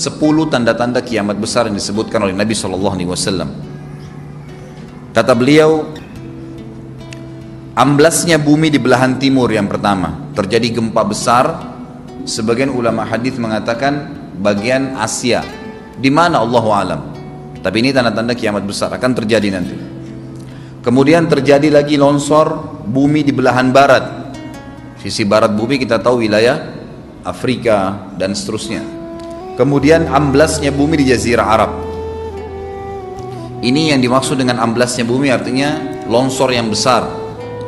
10 tanda-tanda kiamat besar yang disebutkan oleh Nabi SAW. Kata beliau, amblasnya bumi di belahan timur yang pertama, terjadi gempa besar. Sebagian ulama hadis mengatakan bagian Asia, di mana Allahu alam. Tapi ini tanda-tanda kiamat besar akan terjadi nanti. Kemudian terjadi lagi longsor bumi di belahan barat. Sisi barat bumi kita tahu wilayah Afrika dan seterusnya. Kemudian amblasnya bumi di Jazirah Arab. Ini yang dimaksud dengan amblasnya bumi, artinya longsor yang besar,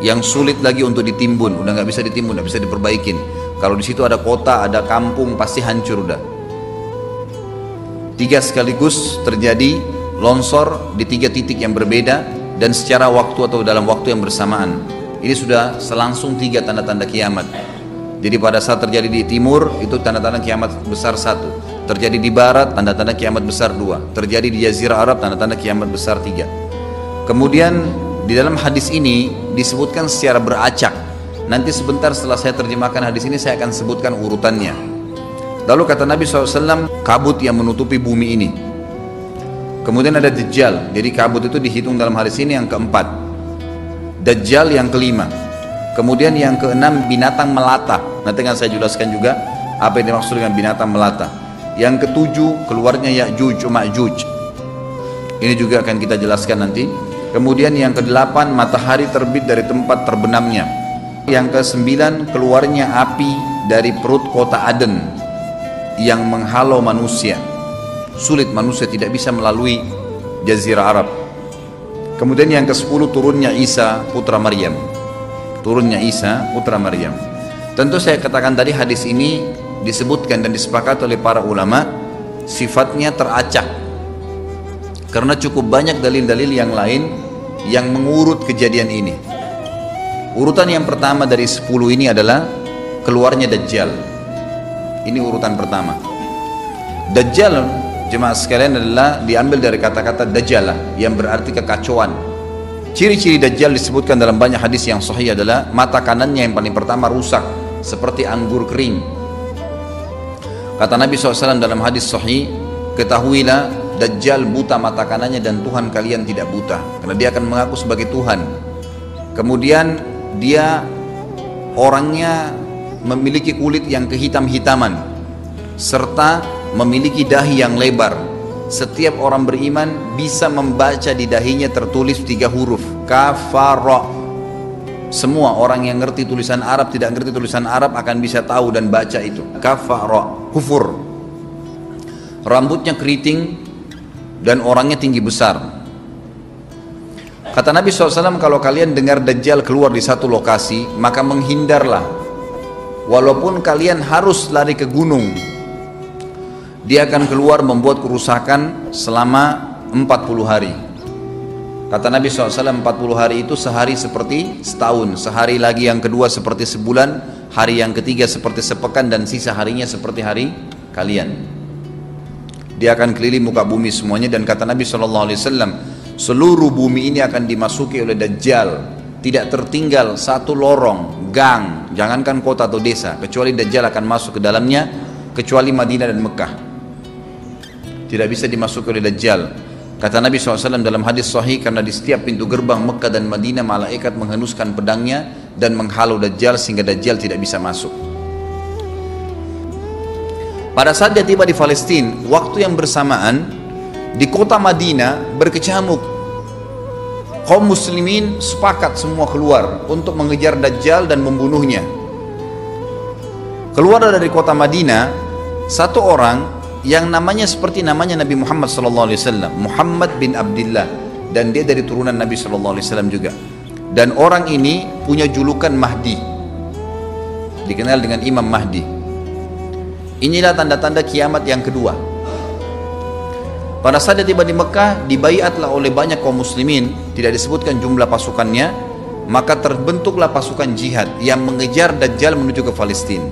yang sulit lagi untuk ditimbun, udah nggak bisa ditimbun, nggak bisa diperbaikin. Kalau di situ ada kota, ada kampung, pasti hancur udah. 3 sekaligus terjadi longsor di 3 titik yang berbeda dan secara waktu atau dalam waktu yang bersamaan. Ini sudah selangsung 3 tanda-tanda kiamat. Jadi pada saat terjadi di timur itu tanda-tanda kiamat besar 1, terjadi di barat tanda-tanda kiamat besar 2, terjadi di Jazirah Arab tanda-tanda kiamat besar 3. Kemudian di dalam hadis ini disebutkan secara beracak. Nanti sebentar setelah saya terjemahkan hadis ini saya akan sebutkan urutannya. Lalu kata Nabi SAW, kabut yang menutupi bumi ini. Kemudian ada Dajjal. Jadi kabut itu dihitung dalam hadis ini yang keempat. Dajjal yang kelima. Kemudian yang keenam binatang melata. Nanti akan saya jelaskan juga apa yang dimaksud dengan binatang melata. Yang ketujuh keluarnya Ya'juj Ma'juj. Ini juga akan kita jelaskan nanti. Kemudian yang kedelapan matahari terbit dari tempat terbenamnya. Yang kesembilan keluarnya api dari perut kota Aden yang menghalau manusia. Sulit, manusia tidak bisa melalui Jazirah Arab. Kemudian yang ke-10 turunnya Isa putra Maryam. Turunnya Isa putra Maryam. Tentu saya katakan tadi hadis ini disebutkan dan disepakati oleh para ulama sifatnya teracak, karena cukup banyak dalil-dalil yang lain yang mengurut kejadian ini. Urutan yang pertama dari 10 ini adalah keluarnya Dajjal. Ini urutan pertama. Dajjal, jemaah sekalian, adalah diambil dari kata-kata Dajjalah yang berarti kekacauan. Ciri-ciri Dajjal disebutkan dalam banyak hadis yang sahih adalah mata kanannya yang paling pertama rusak seperti anggur kering. Kata Nabi SAW dalam hadis sahih, ketahuilah Dajjal buta mata kanannya dan Tuhan kalian tidak buta, karena dia akan mengaku sebagai Tuhan. Kemudian dia orangnya memiliki kulit yang kehitam-hitaman serta memiliki dahi yang lebar. Setiap orang beriman bisa membaca di dahinya tertulis 3 huruf kafara. Semua orang yang ngerti tulisan Arab, tidak ngerti tulisan Arab akan bisa tahu dan baca itu kafara, kufur. Rambutnya keriting dan orangnya tinggi besar. Kata Nabi SAW, kalau kalian dengar Dajjal keluar di satu lokasi, maka menghindarlah. Walaupun kalian harus lari ke gunung, dia akan keluar membuat kerusakan selama 40 hari. Kata Nabi SAW, 40 hari itu sehari seperti setahun, sehari lagi yang kedua seperti sebulan, hari yang ketiga seperti sepekan, dan sisa harinya seperti hari kalian. Dia akan keliling muka bumi semuanya. Dan kata Nabi SAW, seluruh bumi ini akan dimasuki oleh Dajjal. Tidak tertinggal satu lorong, gang, jangankan kota atau desa, kecuali Dajjal akan masuk ke dalamnya, kecuali Madinah dan Mekah. Tidak bisa dimasuki oleh Dajjal. Kata Nabi SAW dalam hadis sahih, karena di setiap pintu gerbang Mekah dan Madinah malaikat menghenuskan pedangnya dan menghalau Dajjal sehingga Dajjal tidak bisa masuk. Pada saat dia tiba di Palestina, waktu yang bersamaan di kota Madinah berkecamuk. Kaum muslimin sepakat semua keluar untuk mengejar Dajjal dan membunuhnya. Keluar dari kota Madinah satu orang yang namanya seperti namanya Nabi Muhammad SAW, Muhammad bin Abdullah, dan dia dari turunan Nabi SAW juga. Dan orang ini punya julukan Mahdi, dikenal dengan Imam Mahdi. Inilah tanda-tanda kiamat yang kedua. Pada saat dia tiba di Mekah, dibaiatlah oleh banyak kaum muslimin, tidak disebutkan jumlah pasukannya, maka terbentuklah pasukan jihad yang mengejar Dajjal menuju ke Palestina.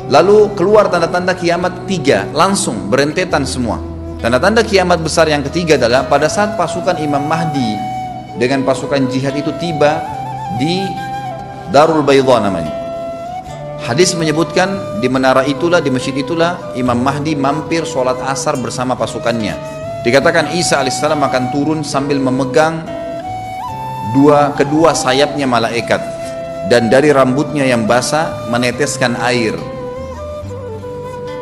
Lalu keluar tanda-tanda kiamat 3, langsung berentetan semua. Tanda-tanda kiamat besar yang ketiga adalah pada saat pasukan Imam Mahdi dengan pasukan jihad itu tiba di Darul Baydha namanya. Hadis menyebutkan di menara itulah, di masjid itulah Imam Mahdi mampir sholat asar bersama pasukannya. Dikatakan Isa alaihissalam akan turun sambil memegang kedua sayapnya malaikat, dan dari rambutnya yang basah meneteskan air.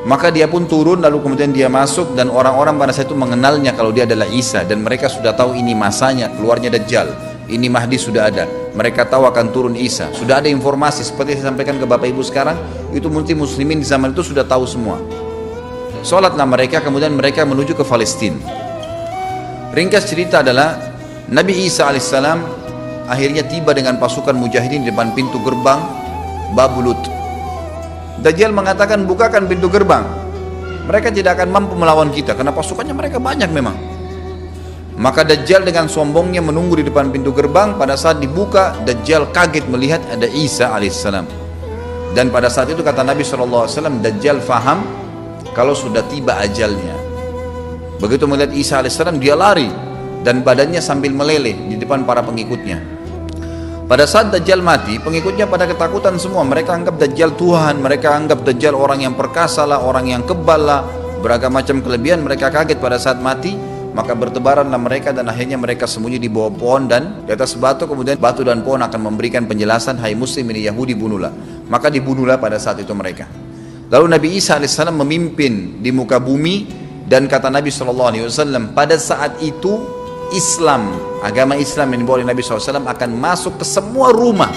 Maka dia pun turun, lalu kemudian dia masuk, dan orang-orang pada saat itu mengenalnya kalau dia adalah Isa, dan mereka sudah tahu ini masanya keluarnya Dajjal, ini Mahdi sudah ada. Mereka tahu akan turun Isa, sudah ada informasi seperti saya sampaikan ke Bapak Ibu sekarang. Itu muslimin di zaman itu sudah tahu semua. Sholatlah mereka, kemudian mereka menuju ke Palestina. Ringkas cerita adalah Nabi Isa alaihissalam akhirnya tiba dengan pasukan mujahidin di depan pintu gerbang Babulut. Dajjal mengatakan, bukakan pintu gerbang, mereka tidak akan mampu melawan kita karena pasukannya mereka banyak memang. Maka Dajjal dengan sombongnya menunggu di depan pintu gerbang. Pada saat dibuka, Dajjal kaget melihat ada Isa alaihissalam. Dan pada saat itu kata Nabi SAW, Dajjal faham kalau sudah tiba ajalnya. Begitu melihat Isa alaihissalam, dia lari dan badannya sambil meleleh di depan para pengikutnya. Pada saat Dajjal mati, pengikutnya pada ketakutan semua. Mereka anggap Dajjal Tuhan, mereka anggap Dajjal orang yang perkasa lah, orang yang kebal lah, beragam macam kelebihan. Mereka kaget pada saat mati. Maka bertebaranlah mereka dan akhirnya mereka sembunyi di bawah pohon dan di atas batu. Kemudian batu dan pohon akan memberikan penjelasan, hai muslim, ini Yahudi, bunuhlah. Maka dibunuhlah pada saat itu mereka. Lalu Nabi Isa alaihissalam memimpin di muka bumi, dan kata Nabi SAW, pada saat itu Islam, agama Islam yang dibawa oleh Nabi SAW akan masuk ke semua rumah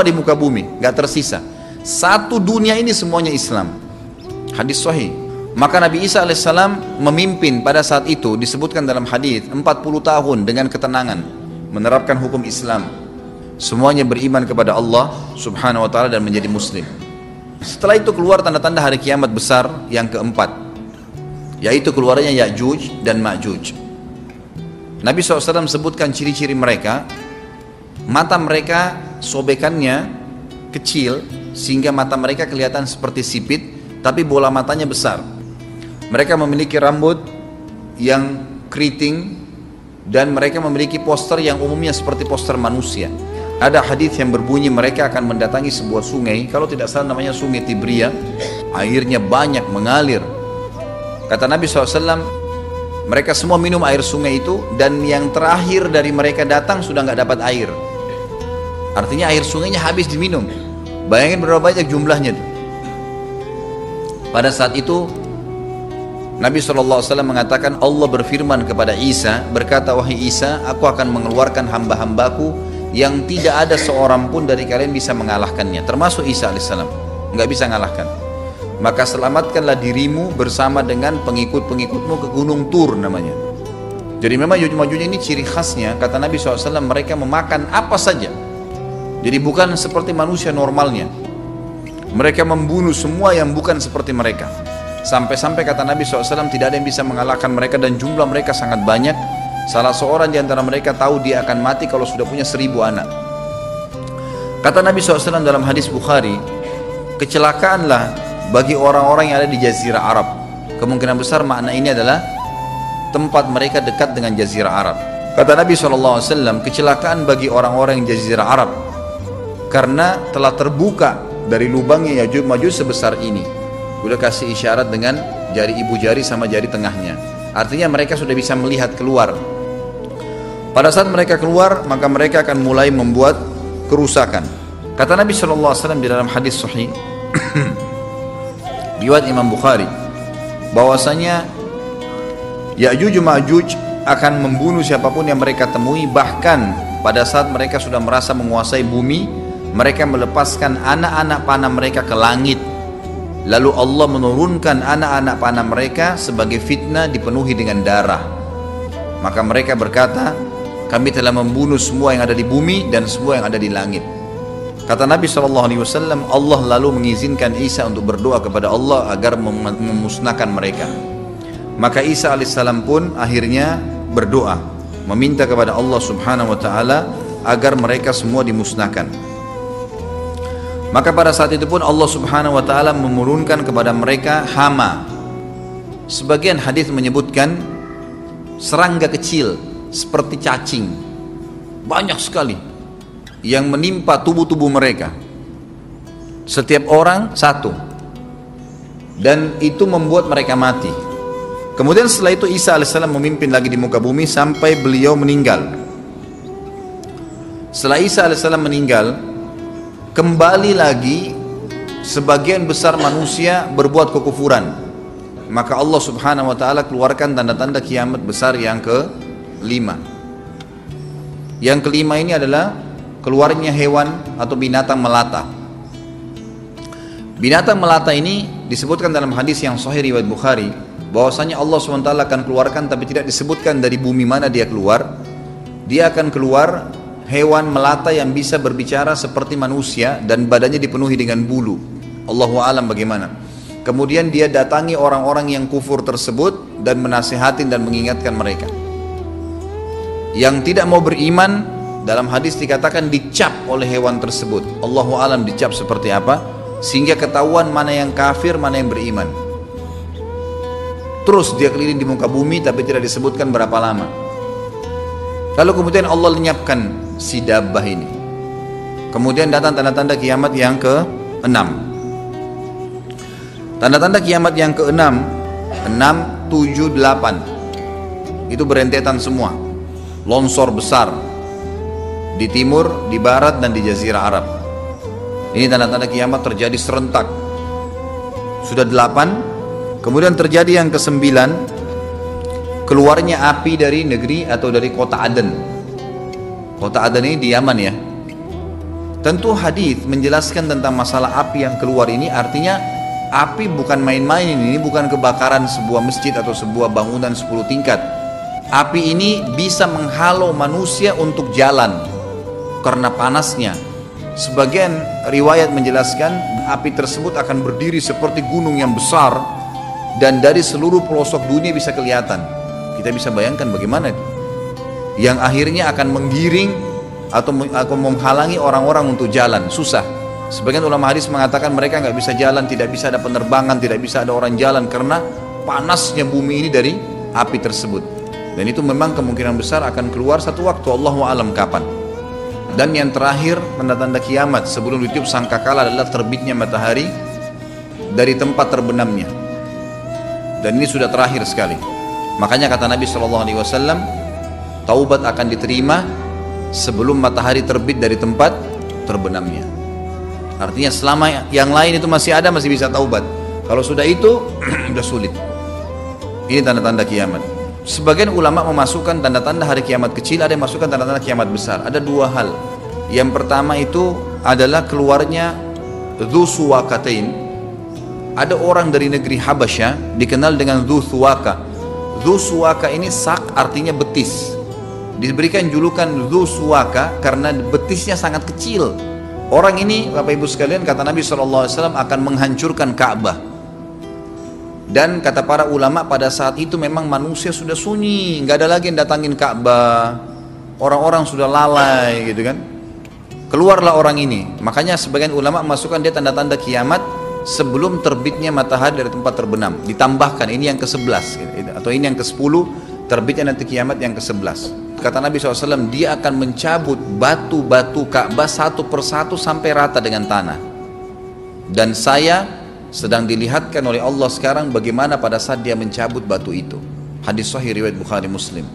di muka bumi, gak tersisa. Satu dunia ini semuanya Islam. Hadis sahih. Maka Nabi Isa alaihissalam memimpin pada saat itu, disebutkan dalam hadis 40 tahun dengan ketenangan menerapkan hukum Islam. Semuanya beriman kepada Allah subhanahu wa ta'ala dan menjadi muslim. Setelah itu keluar tanda-tanda hari kiamat besar yang keempat, yaitu keluarnya Ya'juj dan Ma'juj. Nabi SAW sebutkan ciri-ciri mereka. Mata mereka sobekannya kecil sehingga mata mereka kelihatan seperti sipit, tapi bola matanya besar. Mereka memiliki rambut yang keriting, dan mereka memiliki poster yang umumnya seperti poster manusia. Ada hadis yang berbunyi mereka akan mendatangi sebuah sungai, kalau tidak salah namanya sungai Tibria, airnya banyak mengalir. Kata Nabi SAW, mereka semua minum air sungai itu, dan yang terakhir dari mereka datang sudah nggak dapat air. Artinya air sungainya habis diminum. Bayangin berapa banyak jumlahnya tuh. Pada saat itu Nabi SAW mengatakan, Allah berfirman kepada Isa, berkata, wahai Isa, aku akan mengeluarkan hamba-hambaku yang tidak ada seorang pun dari kalian bisa mengalahkannya, termasuk Isa alaihissalam, nggak bisa mengalahkan. Maka selamatkanlah dirimu bersama dengan pengikut-pengikutmu ke Gunung Tur namanya. Jadi memang Ya'juj ini ciri khasnya, kata Nabi SAW, mereka memakan apa saja. Jadi bukan seperti manusia normalnya. Mereka membunuh semua yang bukan seperti mereka. Sampai-sampai kata Nabi SAW, tidak ada yang bisa mengalahkan mereka, dan jumlah mereka sangat banyak. Salah seorang di antara mereka tahu dia akan mati kalau sudah punya 1000 anak. Kata Nabi SAW dalam hadis Bukhari, kecelakaanlah bagi orang-orang yang ada di Jazirah Arab. Kemungkinan besar makna ini adalah tempat mereka dekat dengan Jazirah Arab. Kata Nabi SAW, kecelakaan bagi orang-orang yang Jazirah Arab, karena telah terbuka dari lubangnya Ya'juj Ma'juj sebesar ini. Udah kasih isyarat dengan jari ibu jari sama jari tengahnya. Artinya mereka sudah bisa melihat keluar. Pada saat mereka keluar, maka mereka akan mulai membuat kerusakan. Kata Nabi SAW di dalam hadis sahih riwayat Imam Bukhari, bahwasanya Ya'juj Ma'juj akan membunuh siapapun yang mereka temui. Bahkan pada saat mereka sudah merasa menguasai bumi, mereka melepaskan anak-anak panah mereka ke langit. Lalu Allah menurunkan anak-anak panah mereka sebagai fitnah, dipenuhi dengan darah. Maka mereka berkata, kami telah membunuh semua yang ada di bumi dan semua yang ada di langit. Kata Nabi SAW, Allah lalu mengizinkan Isa untuk berdoa kepada Allah agar memusnahkan mereka. Maka Isa alaihissalam pun akhirnya berdoa, meminta kepada Allah subhanahu wa ta'ala agar mereka semua dimusnahkan. Maka pada saat itu pun Allah subhanahu wa ta'ala menurunkan kepada mereka hama. Sebagian hadis menyebutkan serangga kecil seperti cacing, banyak sekali yang menimpa tubuh-tubuh mereka. Setiap orang satu. Dan itu membuat mereka mati. Kemudian setelah itu Isa alaihissalam memimpin lagi di muka bumi sampai beliau meninggal. Setelah Isa alaihissalam meninggal, kembali lagi sebagian besar manusia berbuat kekufuran. Maka Allah subhanahu wa ta'ala keluarkan tanda-tanda kiamat besar yang kelima. Yang kelima ini adalah keluarnya hewan atau binatang melata. Binatang melata ini disebutkan dalam hadis yang sahih riwayat Bukhari, bahwasanya Allah SWT akan keluarkan, tapi tidak disebutkan dari bumi mana dia keluar. Dia akan keluar hewan melata yang bisa berbicara seperti manusia dan badannya dipenuhi dengan bulu. Allahu a'lam bagaimana. Kemudian dia datangi orang-orang yang kufur tersebut dan menasihatin dan mengingatkan mereka. Yang tidak mau beriman, dalam hadis dikatakan dicap oleh hewan tersebut. Allahu a'lam dicap seperti apa, sehingga ketahuan mana yang kafir, mana yang beriman. Terus dia keliling di muka bumi tapi tidak disebutkan berapa lama. Lalu kemudian Allah lenyapkan si dabbah ini. Kemudian datang tanda-tanda kiamat yang ke-6. Tanda-tanda kiamat yang ke-6, 6, 7, 8 itu berentetan semua. Longsor besar di timur, di barat, dan di jazirah Arab. Ini tanda-tanda kiamat terjadi serentak. Sudah 8. Kemudian terjadi yang ke-9, keluarnya api dari negeri atau dari kota Aden. Kota Aden ini di Yaman ya. Tentu hadis menjelaskan tentang masalah api yang keluar ini, artinya api bukan main-main, ini bukan kebakaran sebuah masjid atau sebuah bangunan 10 tingkat. Api ini bisa menghalau manusia untuk jalan karena panasnya. Sebagian riwayat menjelaskan api tersebut akan berdiri seperti gunung yang besar dan dari seluruh pelosok dunia bisa kelihatan. Kita bisa bayangkan bagaimana itu, yang akhirnya akan menggiring atau menghalangi orang-orang untuk jalan, susah. Sebagian ulama hadis mengatakan mereka nggak bisa jalan, tidak bisa ada penerbangan, tidak bisa ada orang jalan karena panasnya bumi ini dari api tersebut. Dan itu memang kemungkinan besar akan keluar satu waktu, Allahu a'lam kapan. Dan yang terakhir, tanda-tanda kiamat sebelum ditiup sangkakala adalah terbitnya matahari dari tempat terbenamnya. Dan ini sudah terakhir sekali. Makanya kata Nabi SAW, taubat akan diterima sebelum matahari terbit dari tempat terbenamnya. Artinya selama yang lain itu masih ada, masih bisa taubat. Kalau sudah itu sudah sulit. Ini tanda-tanda kiamat. Sebagian ulama memasukkan tanda-tanda hari kiamat kecil, ada yang masukkan tanda-tanda kiamat besar. Ada dua hal. Yang pertama itu adalah keluarnya Dzu Suwakatain. Ada orang dari negeri Habasyah dikenal dengan Dzu Suwaka. Dzu Suwaka ini sak artinya betis. Diberikan julukan Dzu Suwaka karena betisnya sangat kecil. Orang ini, Bapak Ibu sekalian, kata Nabi SAW akan menghancurkan Ka'bah. Dan kata para ulama pada saat itu memang manusia sudah sunyi, nggak ada lagi yang datangin Ka'bah. Orang-orang sudah lalai gitu kan. Keluarlah orang ini. Makanya sebagian ulama masukkan dia tanda-tanda kiamat sebelum terbitnya matahari dari tempat terbenam. Ditambahkan ini yang ke-11 gitu. Atau ini yang ke-10, terbitnya nanti kiamat yang ke-11. Kata Nabi SAW, dia akan mencabut batu-batu Ka'bah satu persatu sampai rata dengan tanah. Dan saya sedang dilihatkan oleh Allah sekarang bagaimana pada saat dia mencabut batu itu. Hadis sahih riwayat Bukhari Muslim.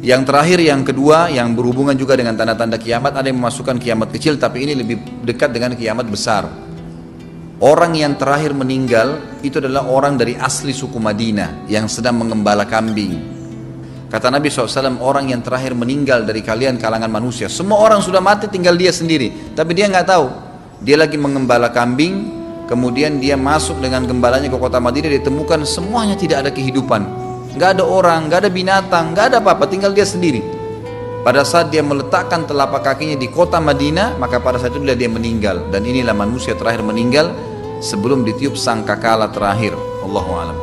Yang terakhir, yang kedua, yang berhubungan juga dengan tanda-tanda kiamat, ada yang memasukkan kiamat kecil, tapi ini lebih dekat dengan kiamat besar. Orang yang terakhir meninggal itu adalah orang dari asli suku Madinah yang sedang mengembala kambing. Kata Nabi SAW, orang yang terakhir meninggal dari kalian kalangan manusia, semua orang sudah mati, tinggal dia sendiri, tapi dia nggak tahu. Dia lagi mengembala kambing, kemudian dia masuk dengan gembalanya ke kota Madinah, ditemukan semuanya tidak ada kehidupan, nggak ada orang, nggak ada binatang, nggak ada apa-apa, tinggal dia sendiri. Pada saat dia meletakkan telapak kakinya di kota Madinah, maka pada saat itu dia meninggal. Dan inilah manusia terakhir meninggal sebelum ditiup sangkakala terakhir. Allahu a'lam.